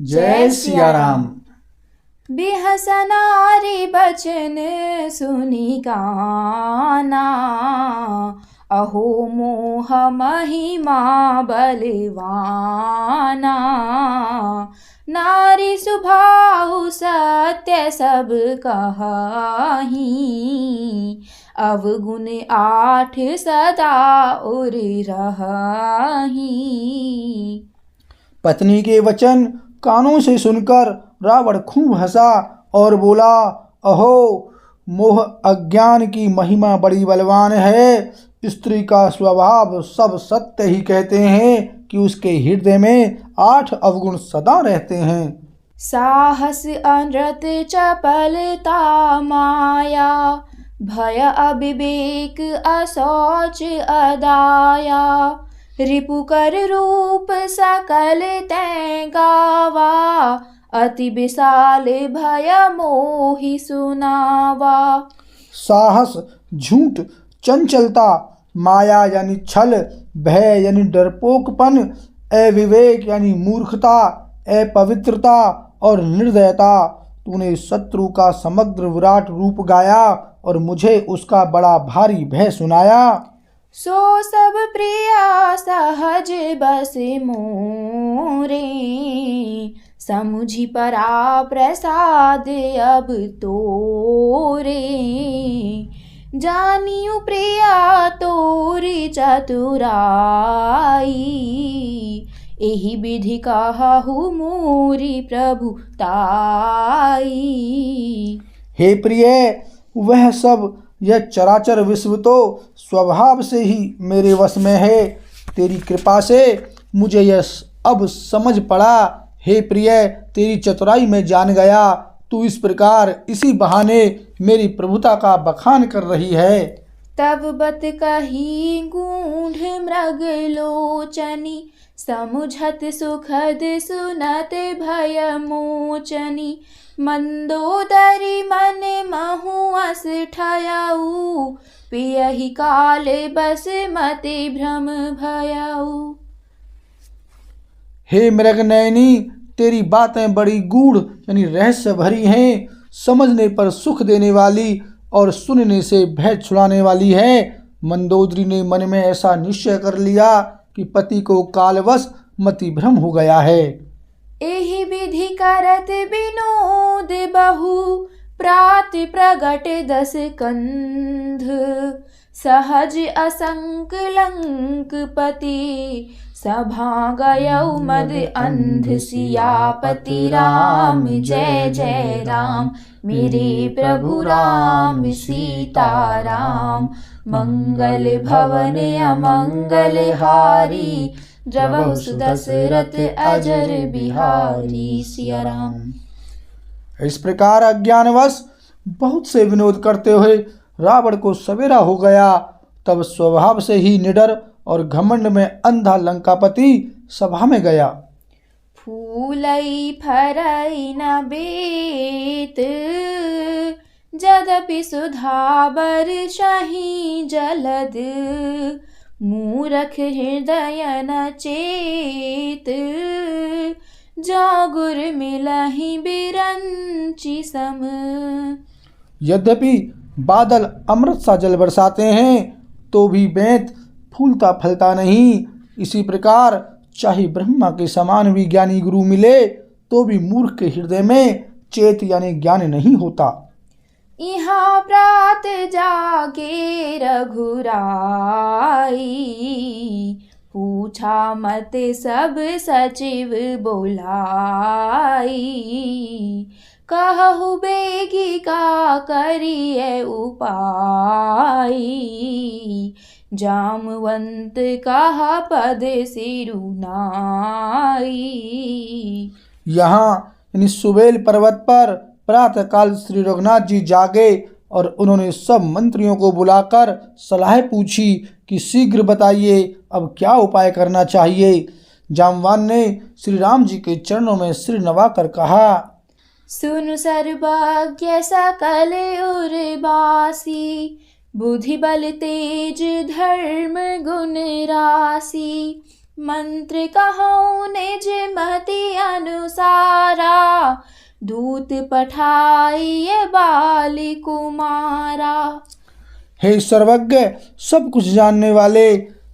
जय सिया राम। बिहसनारी बचन सुनि काना, अहो मोह महिमा बलवाना। नारी सुभाहु सत्य सब कहाही, अवगुण 8 सदा उर रहाही। पत्नी के वचन कानों से सुनकर रावण खूब हंसा और बोला, अहो मोह अज्ञान की महिमा बड़ी बलवान है। स्त्री का स्वभाव सब सत्य ही कहते हैं कि उसके हृदय में 8 अवगुण सदा रहते हैं। साहस अनृत चपलता माया, भय अविवेक अशौच अदाया। रिपुकर रूप सकल तैं गावा, अति विशाल भय मोहि सुनावा। साहस झूठ, चंचलता, माया यानी छल, भय यानी डरपोकपन, अविवेक यानी मूर्खता, अपवित्रता और निर्दयता। तूने शत्रु का समग्र विराट रूप गाया और मुझे उसका बड़ा भारी भय सुनाया। सो सब प्रिया सहज बस मोरे, समुझि परा प्रसाद अब तोरे। जानियु प्रिया तोरी चतुराई, एहि विधि कहु मोरी प्रभु ताई। हे प्रिय, वह सब यह चराचर विश्व तो स्वभाव से ही मेरे वश में है। तेरी कृपा से मुझे यह अब समझ पड़ा। हे प्रिय, तेरी चतुराई में जान गया। तू इस प्रकार इसी बहाने मेरी प्रभुता का बखान कर रही है। तब बत कही गूढ़ मृग लोचनी, समुझत सुखद सुनत भय मोचनी। मंदोदरी मन महुअस ठयऊ, पियहि काल बस मति भ्रम भयऊ। हे मृगनयनी, तेरी बातें बड़ी गूढ़ यानी रहस्य भरी हैं, समझने पर सुख देने वाली और सुनने से भय छुड़ाने वाली है। मंदोदरी ने मन में ऐसा निश्चय कर लिया कि पति को कालवश मति भ्रम हो गया है। एहि विधि करत विनोद बहु, प्राति प्रगट 10 कंध। सहज असंक लंकपति, सभा गयौ मद अंध। सियापति राम जय जय राम, मेरे प्रभु राम सीता राम। मंगल भवन अमंगल हारी, जबहु सुदशरथ अजर बिहारी। सिया राम। इस प्रकार अज्ञानवश बहुत से विनोद करते हुए रावण को सवेरा हो गया। तब स्वभाव से ही निडर और घमंड में अंधा लंकापति सभा में गया। फूलई फरई न बेत, जदपि सुधा बरसहि जलद। मूरख हृदय न चेत, जो गुर मिलहि बिरंचि सम। यद्यपि बादल अमृत सा जल बरसाते हैं तो भी बेंत फूलता फलता नहीं। इसी प्रकार चाहे ब्रह्मा के समान भी ज्ञानी गुरु मिले तो भी मूर्ख के हृदय में चेत यानी ज्ञान नहीं होता। इहाँ प्रात जागे रघुराई, पूछा मत सब सचिव बोलाई। कहु बेगी का करिए उपाय, जामवंत कहा पद सिरुनाई। यहाँ यानी सुबेल पर्वत पर प्रातःकाल श्री रघुनाथ जी जागे और उन्होंने सब मंत्रियों को बुलाकर सलाह पूछी कि शीघ्र बताइए अब क्या उपाय करना चाहिए। जामवान ने श्री राम जी के चरणों में सिर नवाकर कहा, सुनु सर्वज्ञ सकल उर्वासी, बुद्धि बल तेज धर्म गुण राशि। मंत्र कहूँ निज मति अनुसारा, दूत पठाइए बाली कुमारा। हे सर्वज्ञ, सब कुछ जानने वाले,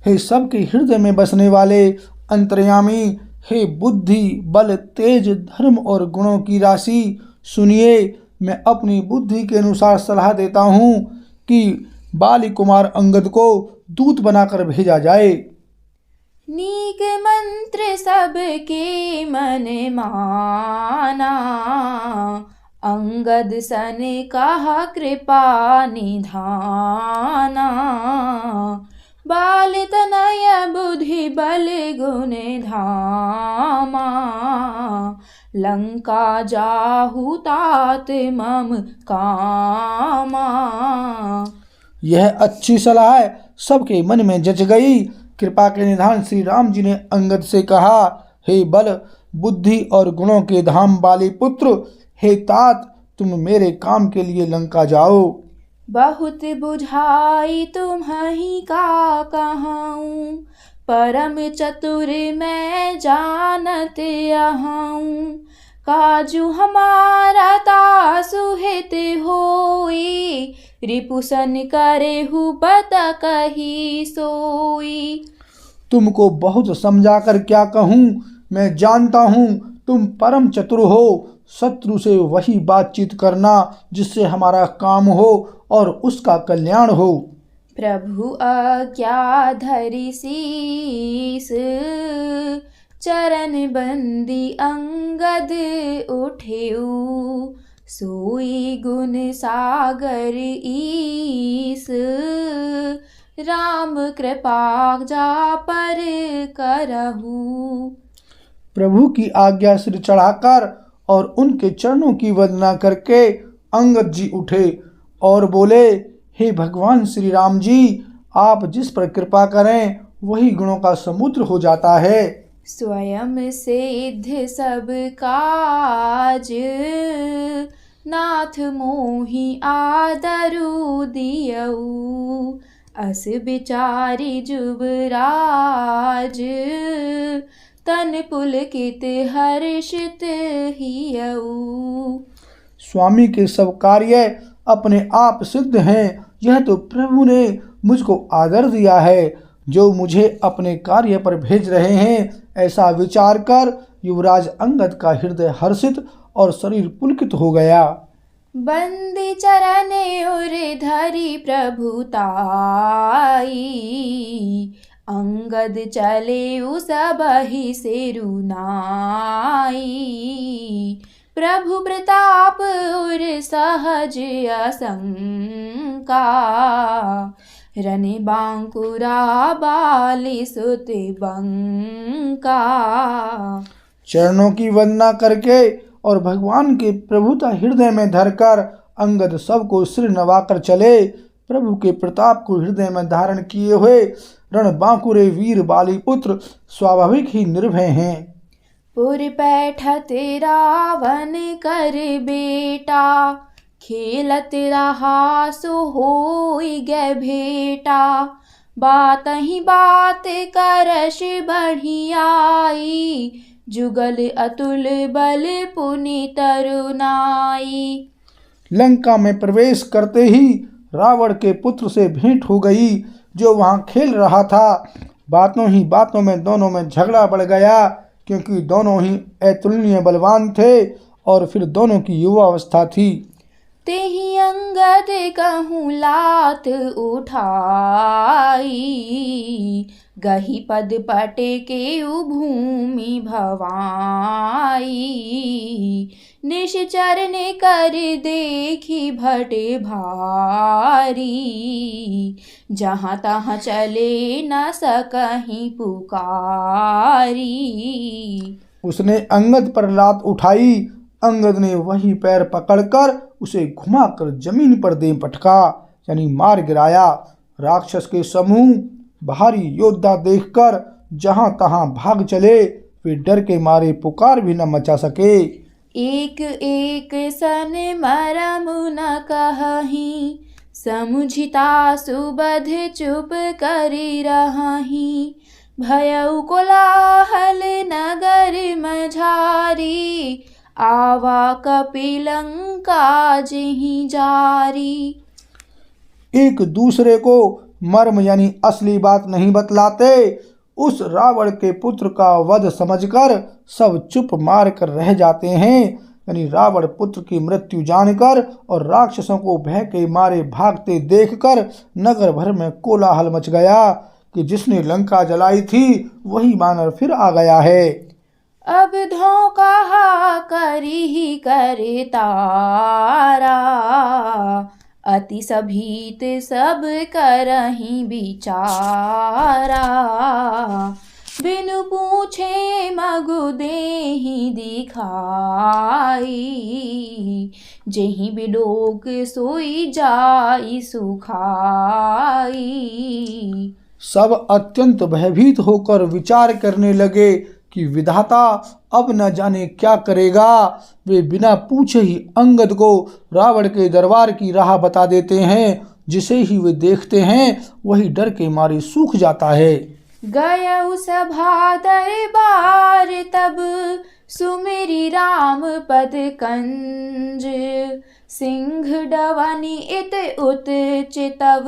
हे सबके हृदय में बसने वाले, अंतर्यामी, हे बुद्धि बल तेज धर्म और गुणों की राशि, सुनिए, मैं अपनी बुद्धि के अनुसार सलाह देता हूँ कि बाली कुमार अंगद को दूत बनाकर भेजा जाए। नीक मंत्र सबके मन माना, अंगद सन कहा कृपा निधाना। बाल तनय बुद्धि बल गुण धामा, लंका जाहु तात मम कामा। यह अच्छी सलाह सबके मन में जच गई। कृपा के निधान श्री राम जी ने अंगद से कहा, हे बल बुद्धि और गुणों के धाम बाली पुत्र, हे तात, तुम मेरे काम के लिए लंका जाओ। बहुत बुझाई तुम्हीं का कहूँ, परम चतुर मैं जानत अहूँ। काजू हमारा तासु हित होई, रिपुसन करेहु बत कही सोई। तुमको बहुत समझाकर क्या कहूँ, मैं जानता हूँ तुम परम चतुर हो। शत्रु से वही बातचीत करना जिससे हमारा काम हो और उसका कल्याण हो। प्रभु आज्ञा धरि शीस, चरण बंदी अंगद उठेऊ। सोई गुण सागर ईस, राम कृपा जा पर करहु। प्रभु की आज्ञा सिर चढ़ाकर और उनके चरणों की वंदना करके अंगद जी उठे और बोले, हे भगवान श्री राम जी, आप जिस पर कृपा करें वही गुणों का समुद्र हो जाता है। स्वयं सिद्ध सब काज, नाथ मोहि आदरु दियऊ। अस विचारी जुबराज, तन पुलकित हर्षित हियऊ। स्वामी के सब कार्य अपने आप सिद्ध हैं, यह तो प्रभु ने मुझको आदर दिया है जो मुझे अपने कार्य पर भेज रहे हैं। ऐसा विचार कर युवराज अंगद का हृदय हर्षित और शरीर पुलकित हो गया। बंदी चरण उर धरि प्रभुताई, अंगद चले सबहि सिरुनाई। प्रभु प्रताप उर सहज असंका, रनि बांकुरा बाली सुत बंका। चरणों की वंदना करके और भगवान के प्रभुता हृदय में धरकर अंगद सबको सिर नवाकर चले। प्रभु के प्रताप को हृदय में धारण किए हुए रण बांकुरे वीर बाली पुत्र स्वाभाविक ही निर्भय हैं। पुर बैठत रावण कर बेटा, खेलत रहा सो होई गे भेटा। बात ही बात करश बढ़ियाई, जुगल अतुल बल पुनि तरुनाई। लंका में प्रवेश करते ही रावण के पुत्र से भेंट हो गई जो वहां खेल रहा था। बातों ही बातों में दोनों में झगड़ा बढ़ गया, क्योंकि दोनों ही अतुलनीय बलवान थे और फिर दोनों की युवावस्था थी। तेहि अंगद कहूँ लात उठाई, गही पद पटे के भूमि भवाई। निश्चर ने कर देखी भटे भारी, जहाँ तहाँ चले न सकहीं पुकारी। उसने अंगद पर लात उठाई। अंगद ने वही पैर पकड़कर उसे घुमाकर जमीन पर दे पटका, यानी मार गिराया। राक्षस के समूह भारी योद्धा देखकर जहां तहां भाग चले, वे डर के मारे पुकार भी न मचा सके। एक एक सन मरम न कहहीं, समुझिता सुबध चुप करि रहहीं। भयउ कोलाहल नगर मझारी, आवा कपिलंका जेहि जारी। एक दूसरे को मर्म यानी असली बात नहीं बतलाते। उस रावण के पुत्र का वध समझकर सब चुप मार कर रह जाते हैं। यानी रावण पुत्र की मृत्यु जानकर और राक्षसों को भय के मारे भागते देखकर नगर भर में कोलाहल मच गया कि जिसने लंका जलाई थी वही वानर फिर आ गया है। अब धोखा करी ही करे तारा, अति सभीत सब करही बिचारा। बिनु पूछे मगु देहि दिखाई, जेहि बिडोक सोई जाई सुखाई। सब अत्यंत भयभीत होकर विचार करने लगे कि विधाता अब न जाने क्या करेगा। वे बिना पूछे ही अंगद को रावण के दरबार की राह बता देते हैं। जिसे ही वे देखते हैं वही डर के मारे सूख जाता है। गयउ सभा दरबार तब, सुमिरि राम पद कंज। सिंह डवनि इत उत चितव,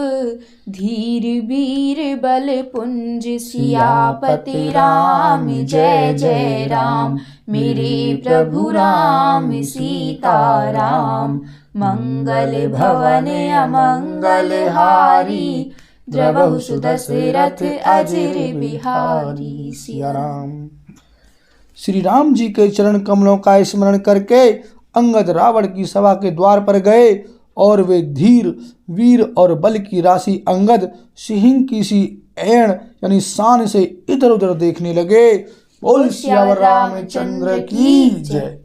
धीर वीर बल पुंज। सियापति राम जय जय राम, मेरे प्रभु राम सीता राम। मंगल भवन अमंगल हारी, द्रवहु सुदशरथ अजिर बिहारी। सिया राम। श्री राम जी के चरण कमलों का स्मरण करके अंगद रावण की सभा के द्वार पर गए और वे धीर वीर और बल की राशि अंगद सिंह की सी ऐण यानी शान से इधर उधर देखने लगे। बोल सियावर रामचंद्र की जय।